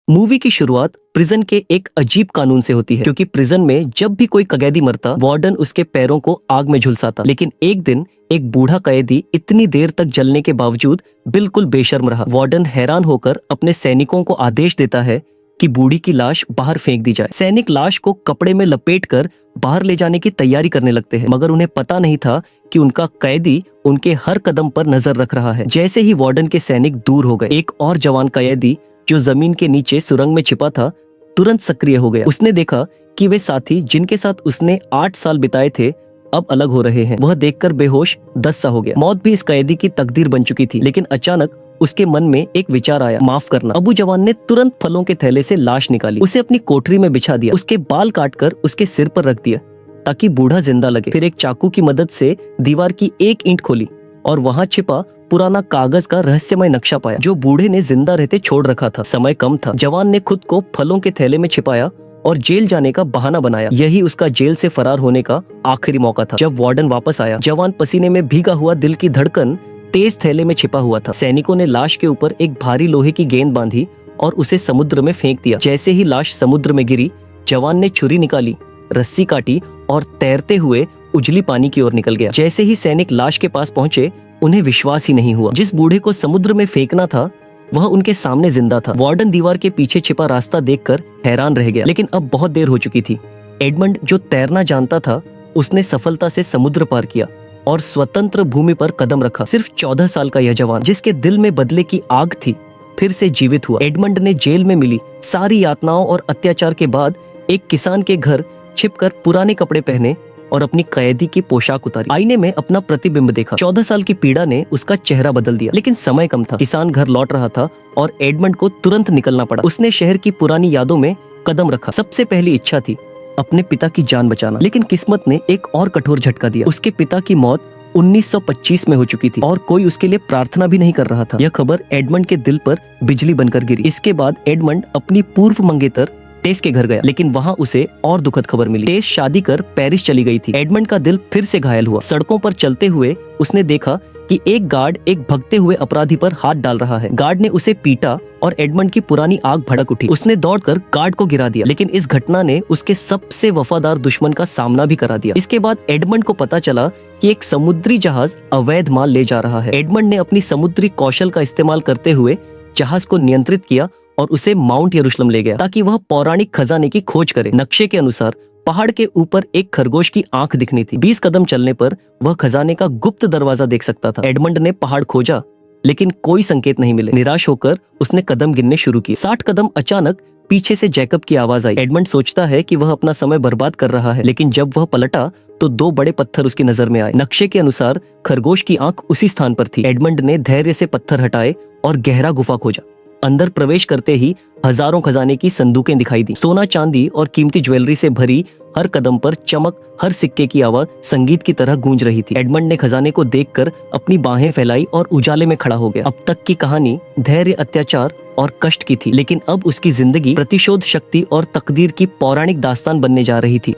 Movie की शुरुआत prison के एक अजीब कानून से होती है, क्योंकि प्रिजन में जब भी कोई कैदी मरता, वार्डन उसके पैरों को आग में झुलसाता। लेकिन एक दिन एक बूढ़ा कैदी इतनी देर तक जलने के बावजूद बिल्कुल बेशर्म रहा। वार्डन हैरान होकर अपने सैनिकों को आदेश देता है कि बूढ़ी की लाश बाहर फेंक दी जाए। सैनिक लाश को कपड़े में लपेटकर बाहर ले जाने की तैयारी करने लगते हैं, मगर उन्हें पता नहीं था कि उनका कैदी उनके हर कदम पर नजर रख रहा है। जैसे ही वार्डन के सैनिक दूर हो गए, एक और जवान कैदी जो जमीन के नीचे सुरंग में छिपा था तुरंत सक्रिय हो गया। उसने देखा कि वे साथी जिनके साथ उसने 8 साल बिताए थे अब अलग हो रहे हैं। वह देखकर बेहोश दस सा हो गया। मौत भी इस कैदी की तकदीर बन चुकी थी। लेकिन अचानक उसके मन में एक विचार आया, माफ करना। अबू जवान ने तुरंत फलों के थैले से लाश निकाली, उसे अपनी कोठरी में बिछा दिया, उसके बाल काटकर उसके सिर पर रख दिया ताकि बूढ़ा जिंदा लगे। फिर एक चाकू की मदद से दीवार की एक ईंट खोली और वहां छिपा पुराना कागज का रहस्यमय नक्शा पाया जो बूढ़े ने जिंदा रहते छोड़ रखा था। समय कम था। जवान ने खुद को फलों के थैले में छिपाया और जेल जाने का बहाना बनाया। यही उसका जेल से फरार होने का आखिरी मौका था। जब वार्डन वापस आया, जवान पसीने में भीगा हुआ, दिल की धड़कन तेज थैले में छिपा हुआ था। सैनिकों ने लाश के ऊपर एक भारी लोहे की गेंद बांधी और उसे समुद्र में फेंक दिया। जैसे ही लाश समुद्र में गिरी, जवान ने छुरी निकाली, रस्सी काटी और तैरते हुए उजली पानी की ओर निकल गया। जैसे ही सैनिक लाश के पास पहुंचे, उन्हें विश्वास ही नहीं हुआ। जिस बूढ़े को समुद्र में फेंकना था वह उनके सामने जिंदा था। वार्डन दीवार के पीछे छिपा रास्ता देखकर हैरान रह गया, लेकिन अब बहुत देर हो चुकी थी। एडमंड जो तैरना जानता था, उसने सफलता से समुद्र पार किया और स्वतंत्र भूमि पर कदम रखा। सिर्फ 14 साल का यह जवान, जिसके दिल में बदले की आग थी, फिर से जीवित हुआ। एडमंड ने जेल में मिली सारी यातनाओं और अत्याचार के बाद एक किसान के घर छिपकर पुराने कपड़े पहने और अपनी कैदी की पोशाक उतारी। आईने में अपना प्रतिबिंब देखा। 14 साल की पीड़ा ने उसका चेहरा बदल दिया। लेकिन समय कम था। किसान घर लौट रहा था और एडमंड को तुरंत निकलना पड़ा। उसने शहर की पुरानी यादों में कदम रखा। सबसे पहली इच्छा थी अपने पिता की जान बचाना। लेकिन किस्मत ने एक और कठोर झटका दिया। उसके पिता की मौत 1925 में हो चुकी थी और कोई उसके लिए प्रार्थना भी नहीं कर रहा था। यह खबर एडमंड के दिल पर बिजली बनकर गिरी। इसके बाद एडमंड अपनी पूर्व मंगेतर टेस के घर गया, लेकिन वहां उसे और दुखद खबर मिली। टेस शादी कर पेरिस चली गई थी। एडमंड का दिल फिर से घायल हुआ। सड़कों पर चलते हुए उसने देखा कि एक गार्ड एक भगते हुए अपराधी पर हाथ डाल रहा है। गार्ड ने उसे पीटा और एडमंड की पुरानी आग भड़क उठी। उसने दौड़कर गार्ड को गिरा दिया, लेकिन इस घटना ने उसके सबसे वफादार दुश्मन का सामना भी करा दिया। इसके बाद एडमंड को पता चला कि एक समुद्री जहाज अवैध माल ले जा रहा है। एडमंड ने अपनी समुद्री कौशल का इस्तेमाल करते हुए जहाज को नियंत्रित किया और उसे माउंट यरूशलेम ले गया ताकि वह पौराणिक खजाने की खोज करे। नक्शे के अनुसार पहाड़ के ऊपर एक खरगोश की आंख दिखनी थी। 20 कदम चलने पर वह खजाने का गुप्त दरवाजा देख सकता था। एडमंड ने पहाड़ खोजा, लेकिन कोई संकेत नहीं मिले। निराश होकर उसने कदम गिनने शुरू किए। 60 कदम अचानक पीछे से जैकब की आवाज आई। एडमंड सोचता है कि वह अपना समय बर्बाद कर रहा है, लेकिन जब वह पलटा तो 2 बड़े पत्थर उसकी नजर में आए। नक्शे के अनुसार खरगोश की आंख उसी स्थान पर थी। एडमंड ने धैर्य से पत्थर हटाए और गहरा गुफा खोजा। अंदर प्रवेश करते ही हजारों खजाने की संदूकें दिखाई दी। सोना, चांदी और कीमती ज्वेलरी से भरी हर कदम पर चमक, हर सिक्के की आवाज संगीत की तरह गूंज रही थी। एडमंड ने खजाने को देखकर अपनी बाहें फैलाई और उजाले में खड़ा हो गया। अब तक की कहानी धैर्य, अत्याचार और कष्ट की थी, लेकिन अब उसकी जिंदगी प्रतिशोध, शक्ति और तकदीर की पौराणिक दास्तान बनने जा रही थी।